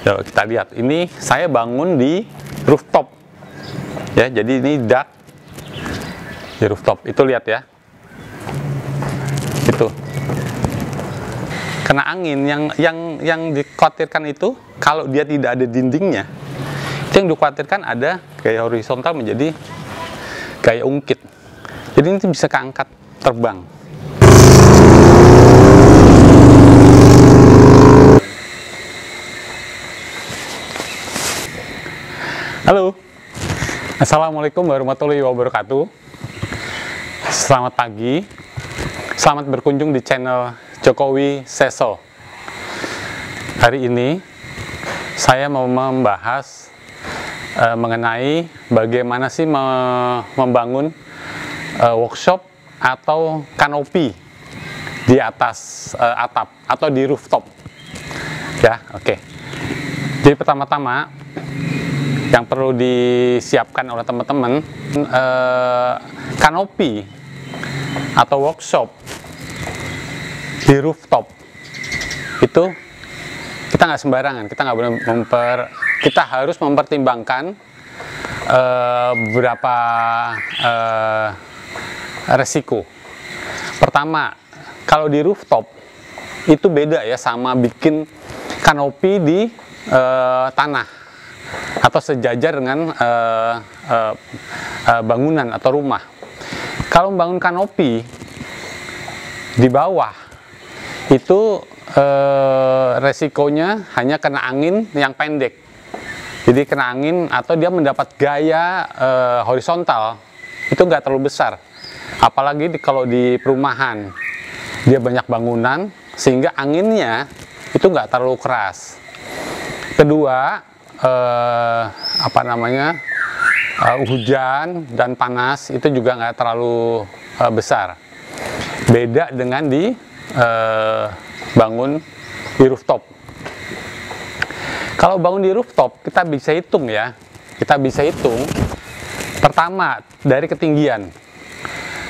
Yuk, kita lihat. Ini saya bangun di rooftop. Ya, jadi ini dak di rooftop. Itu lihat ya. Itu. Kena angin yang dikhawatirkan itu kalau dia tidak ada dindingnya. Itu yang dikhawatirkan ada gaya horizontal menjadi gaya ungkit. Jadi ini bisa keangkat terbang. Halo, assalamualaikum warahmatullahi wabarakatuh. Selamat pagi, selamat berkunjung di channel Jokowi Seso. Hari ini saya mau membahas mengenai bagaimana sih membangun workshop atau kanopi di atas atap atau di rooftop. Ya, oke. Jadi pertama-tama yang perlu disiapkan oleh teman-teman, kanopi atau workshop di rooftop itu kita nggak sembarangan, kita nggak boleh kita harus mempertimbangkan beberapa resiko. Pertama, kalau di rooftop itu beda ya sama bikin kanopi di tanah atau sejajar dengan bangunan atau rumah. Kalau membangun kanopi di bawah itu resikonya hanya kena angin yang pendek. Jadi kena angin atau dia mendapat gaya horizontal itu nggak terlalu besar. Apalagi kalau di perumahan dia banyak bangunan sehingga anginnya itu nggak terlalu keras. Kedua, hujan dan panas itu juga nggak terlalu besar. Beda dengan di bangun di rooftop. Kalau bangun di rooftop kita bisa hitung ya. Kita bisa hitung pertama dari ketinggian.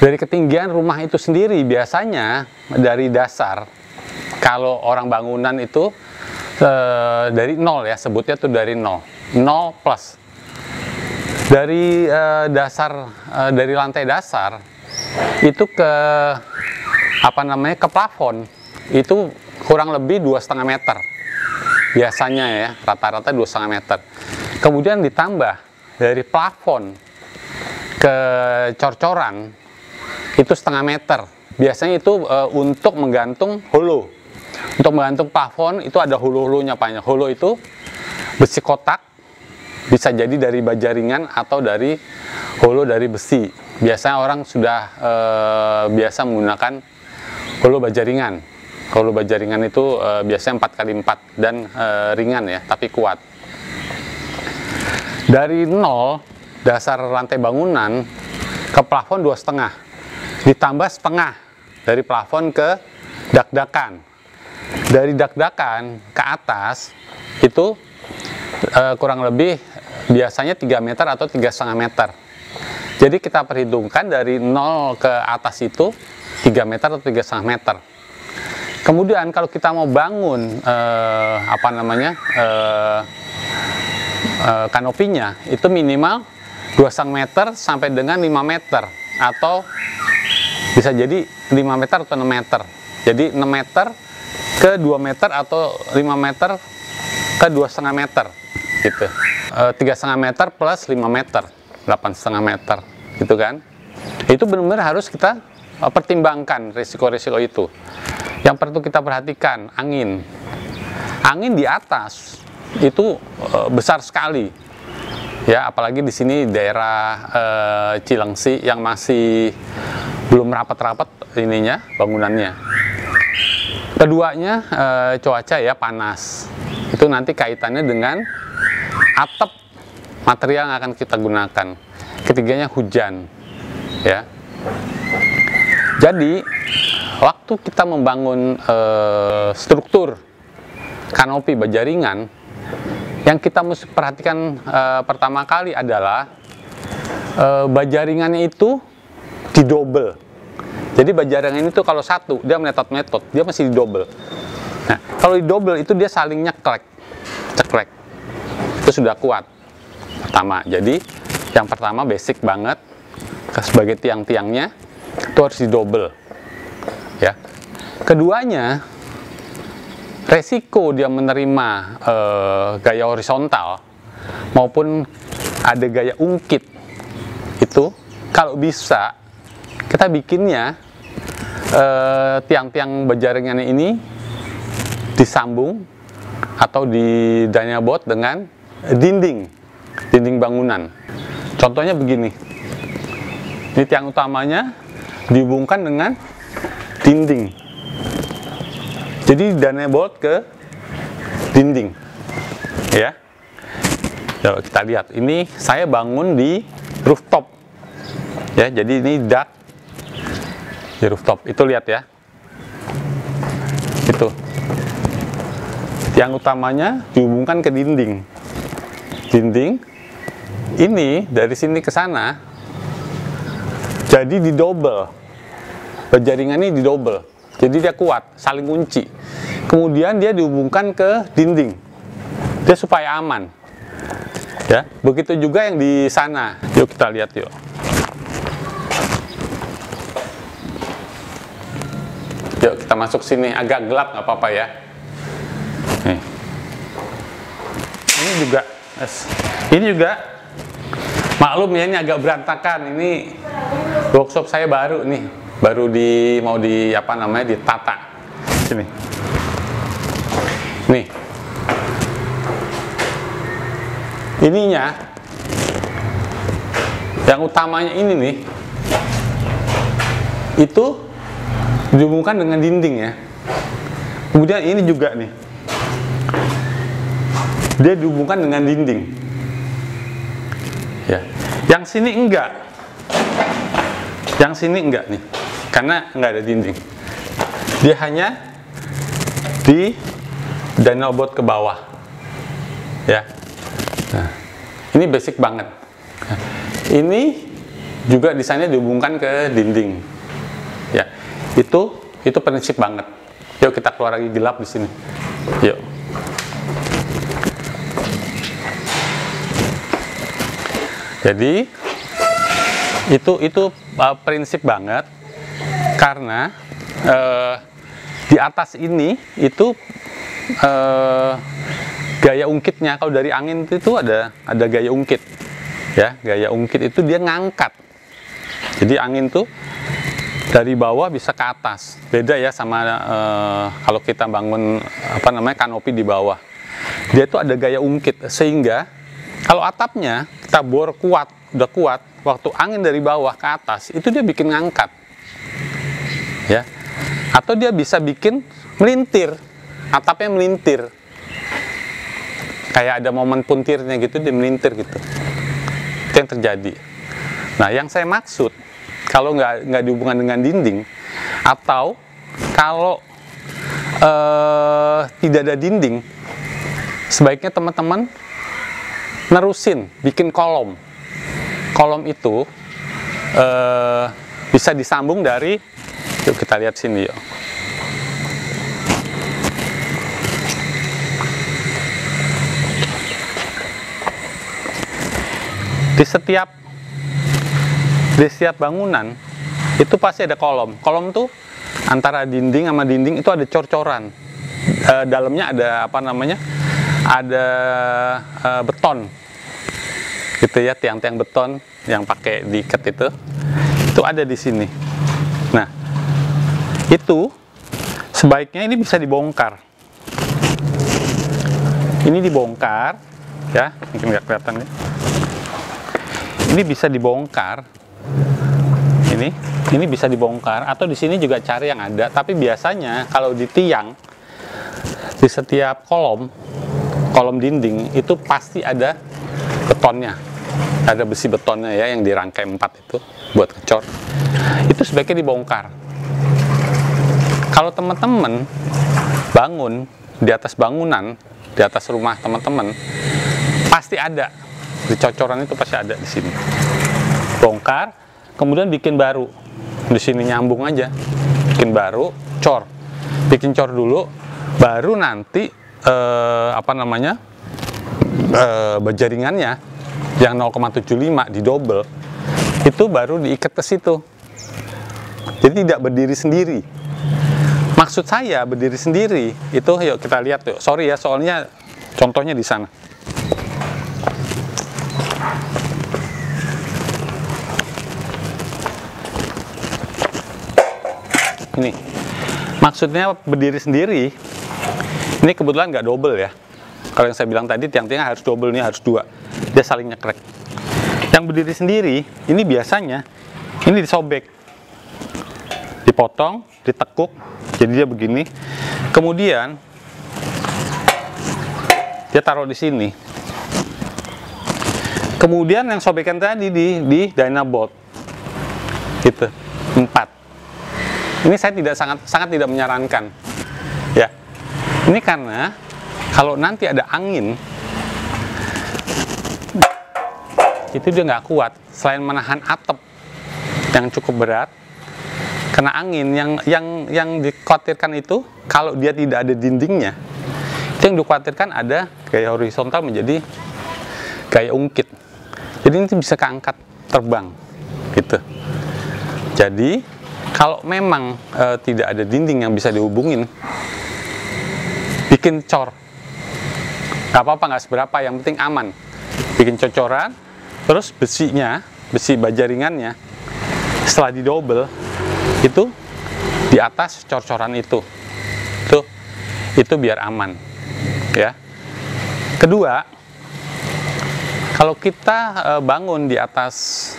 Dari ketinggian rumah itu sendiri biasanya dari dasar. Kalau orang bangunan itu dari nol ya, sebutnya tuh dari nol plus. Dari dari lantai dasar itu ke ke plafon itu kurang lebih 2,5 meter biasanya ya, rata-rata 2,5 meter. Kemudian ditambah dari plafon ke cor-coran itu 0,5 meter. Biasanya itu untuk menggantung holo. Untuk menggantung plafon itu ada hulu-hulunya Pak. Hulu itu besi kotak, bisa jadi dari baja ringan atau dari hulu dari besi. Biasanya orang sudah biasa menggunakan hulu baja ringan. Hulu baja ringan itu biasanya 4x4 dan ringan ya, tapi kuat. Dari nol dasar lantai bangunan ke plafon 2,5, ditambah setengah dari plafon ke dak-dakan. Dari dak-dakan ke atas itu kurang lebih biasanya 3 meter atau 3,5 meter. Jadi kita perhitungkan dari 0 ke atas itu 3 meter atau 3,5 meter. Kemudian kalau kita mau bangun kanopinya itu minimal 2,5 meter sampai dengan 5 meter atau bisa jadi 5 meter atau 6 meter. Jadi 6 meter ke 2 meter atau 5 meter ke 2,5 meter gitu. 3,5 meter plus 5 meter, 8,5 meter gitu kan. Itu benar-benar harus kita pertimbangkan risiko-risiko itu. Yang perlu kita perhatikan, angin. Angin di atas itu besar sekali. Ya, apalagi di sini daerah Cilengsi yang masih belum rapat-rapat ininya bangunannya. Keduanya cuaca ya, panas. Itu nanti kaitannya dengan atap material yang akan kita gunakan. Ketiganya hujan ya. Jadi waktu kita membangun struktur kanopi baja ringan, yang kita mesti perhatikan pertama kali adalah baja ringannya itu didobel. Jadi baja ringan itu kalau satu dia menetot-metot, dia masih didobel. Nah, kalau didobel itu dia saling nyeklek. ceklek. Itu sudah kuat. Pertama, jadi yang pertama basic banget, sebagai tiang-tiangnya itu harus didobel. Ya. Keduanya, resiko dia menerima gaya horizontal maupun ada gaya ungkit itu, kalau bisa kita bikinnya tiang-tiang berjaringan ini disambung atau didanyabot dengan dinding bangunan. Contohnya begini, ini tiang utamanya dihubungkan dengan dinding, jadi danyabot ke dinding, ya. Coba kita lihat, ini saya bangun di rooftop, ya. Jadi ini dak di rooftop, itu lihat ya, itu tiang utamanya dihubungkan ke dinding. Ini dari sini ke sana, jadi didobel, berjaringan ini didobel, jadi dia kuat, saling kunci. Kemudian dia dihubungkan ke dinding, dia supaya aman. Ya, begitu juga yang di sana. Yuk kita lihat yuk. Yuk kita masuk sini, agak gelap nggak apa-apa ya. Nih. Ini juga maklum ya, ini agak berantakan. Ini workshop saya baru nih, mau ditata. Sini. Nih. Ininya, yang utamanya ini nih, itu dihubungkan dengan dinding ya. Kemudian ini juga nih, dia dihubungkan dengan dinding. Ya, yang sini enggak, nih, karena enggak ada dinding. Dia hanya di danyabot ke bawah, ya. Nah, ini basic banget. Nah, ini juga desainnya dihubungkan ke dinding, ya. Itu prinsip banget. Yuk kita keluar lagi, gelap di sini. Yuk. Jadi itu prinsip banget, karena di atas ini itu gaya ungkitnya, kalau dari angin itu ada gaya ungkit, ya. Gaya ungkit itu dia ngangkat, jadi angin tuh dari bawah bisa ke atas. Beda ya sama kalau kita bangun kanopi di bawah, dia tuh ada gaya ungkit, sehingga kalau atapnya kita bor udah kuat, waktu angin dari bawah ke atas itu dia bikin ngangkat, ya. Atau dia bisa bikin melintir, atapnya melintir, kayak ada momen puntirnya gitu, dia melintir gitu. Itu yang terjadi. Nah, yang saya maksud, kalau nggak dihubungkan dengan dinding, atau kalau tidak ada dinding, sebaiknya teman-teman nerusin bikin kolom. Kolom itu bisa disambung dari, yuk kita lihat sini yuk. Di setiap bangunan itu pasti ada kolom. Kolom tuh antara dinding sama dinding itu ada cor-coran. Dalamnya ada ada beton, gitu ya, tiang-tiang beton yang pakai diikat itu ada di sini. Nah, itu sebaiknya ini bisa dibongkar. Ini dibongkar, ya, mungkin nggak kelihatan ya. Ini bisa dibongkar. Ini bisa dibongkar, atau di sini juga cari yang ada. Tapi biasanya kalau di tiang, di setiap kolom dinding itu pasti ada betonnya, ada besi betonnya ya, yang dirangkai 4 itu buat ngecor. Itu sebaiknya dibongkar. Kalau teman-teman bangun di atas bangunan, di atas rumah teman-teman, pasti ada di cocoran, itu pasti ada di sini. Bongkar, kemudian bikin baru di sini, nyambung aja, bikin baru, bikin cor dulu, baru nanti jaringannya yang 0,75 di double, itu baru diikat ke situ. Jadi tidak berdiri sendiri. Maksud saya berdiri sendiri itu, yuk kita lihat yuk. Sorry ya, soalnya contohnya di sana. Ini maksudnya berdiri sendiri. Ini kebetulan nggak double ya. Kalau yang saya bilang tadi tiang-tiang harus double, ini harus 2. Dia saling nyekrek. Yang berdiri sendiri ini biasanya ini disobek, dipotong, ditekuk, jadi dia begini. Kemudian dia taruh di sini. Kemudian yang sobekan tadi di Dynabolt gitu, 4. Ini saya sangat tidak menyarankan ya. Ini karena kalau nanti ada angin itu dia nggak kuat. Selain menahan atap yang cukup berat, kena angin yang dikhawatirkan itu kalau dia tidak ada dindingnya, itu yang dikhawatirkan ada gaya horizontal menjadi gaya ungkit. Jadi ini bisa keangkat terbang gitu. Jadi kalau memang tidak ada dinding yang bisa dihubungin, bikin cor, nggak apa-apa, nggak seberapa, yang penting aman. Bikin cocoran, terus besi bajaringannya setelah di double itu di atas cor-coran itu biar aman ya. Kedua, kalau kita bangun di atas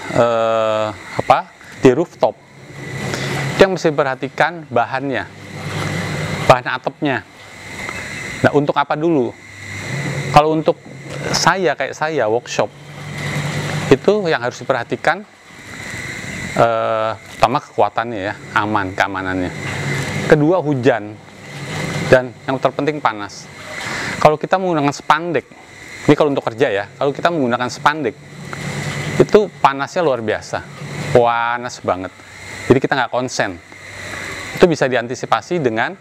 di rooftop, yang mesti perhatikan bahan atapnya. Nah, untuk apa dulu? Kalau untuk kayak saya workshop, itu yang harus diperhatikan pertama kekuatannya ya, keamanannya. Kedua, hujan, dan yang terpenting panas. Kalau kita menggunakan spandek, ini kalau untuk kerja ya, kalau kita menggunakan spandek itu panasnya luar biasa, panas banget. Jadi kita nggak konsen. Itu bisa diantisipasi dengan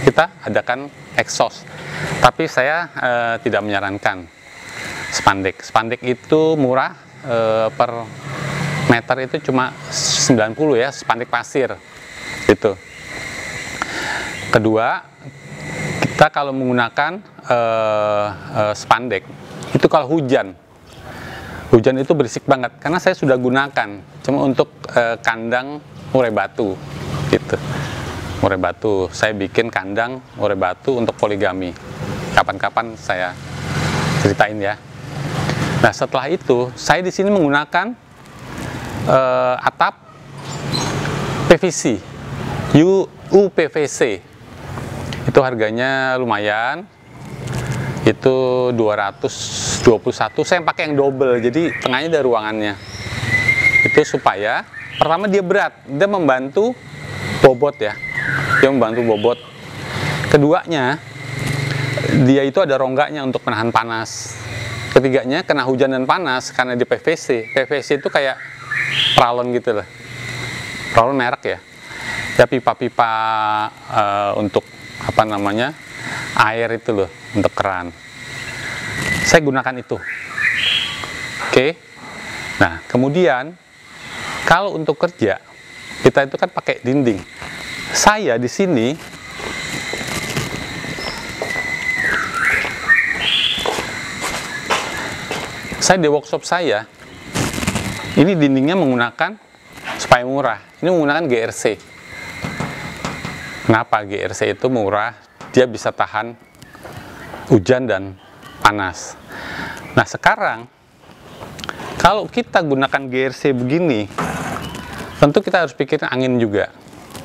kita adakan exhaust. Tapi saya tidak menyarankan spandek. Spandek itu murah, per meter itu cuma 90 ya, spandek pasir gitu. Kedua, kita kalau menggunakan spandek itu kalau hujan itu berisik banget, karena saya sudah gunakan cuma untuk kandang murai batu gitu. Murai batu, saya bikin kandang murai batu untuk poligami. Kapan-kapan saya ceritain ya. Nah, setelah itu saya di sini menggunakan atap PVC, UPVC. Itu harganya lumayan. Itu 221. Saya pakai yang double, jadi tengahnya ada ruangannya. Itu supaya pertama dia berat, dia membantu bobot ya. Dia membantu bobot. Keduanya, dia itu ada rongganya untuk menahan panas. Ketiganya, kena hujan dan panas karena di PVC. PVC itu kayak pralon gitu loh. Pralon merek ya. Ya pipa-pipa untuk air itu loh, untuk keran. Saya gunakan itu. Oke. Nah, kemudian kalau untuk kerja kita itu kan pakai dinding. Saya di sini di workshop saya ini dindingnya menggunakan, supaya murah, ini menggunakan GRC. Kenapa GRC itu murah? Dia bisa tahan hujan dan panas. Nah, sekarang kalau kita gunakan GRC begini, tentu kita harus pikirin angin juga.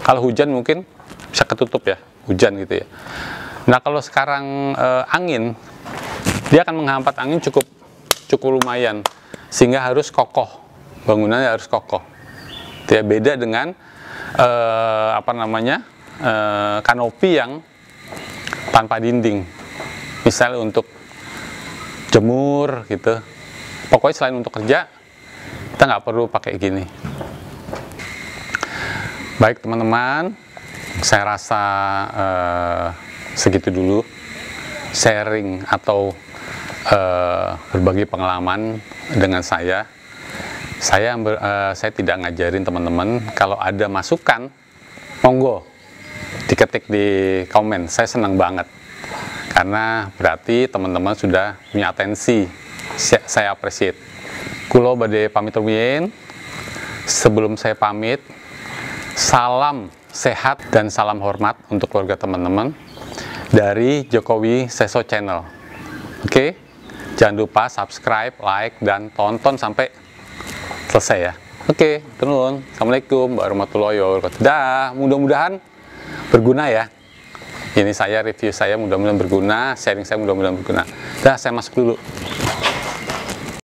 Kalau hujan mungkin bisa ketutup ya, hujan gitu ya. Nah, kalau sekarang angin, dia akan menghampat angin cukup lumayan, sehingga harus kokoh, bangunannya harus kokoh. Tidak beda dengan kanopi yang tanpa dinding, misalnya untuk jemur gitu. Pokoknya selain untuk kerja, kita nggak perlu pakai gini. Baik teman-teman, saya rasa segitu dulu sharing atau berbagi pengalaman dengan saya. Saya tidak ngajarin teman-teman. Kalau ada masukan, monggo diketik di komen. Saya senang banget karena berarti teman-teman sudah punya atensi. Saya appreciate. Kulo badhe pamit rumiyin. Sebelum saya pamit, salam sehat dan salam hormat untuk keluarga teman-teman dari Jokowi Seso Channel. Oke, jangan lupa subscribe, like, dan tonton sampai selesai ya. Oke, tenun. Assalamualaikum warahmatullahi wabarakatuh. Dah, mudah-mudahan berguna ya. Ini saya review saya mudah-mudahan berguna, sharing saya mudah-mudahan berguna. Dah, saya masuk dulu.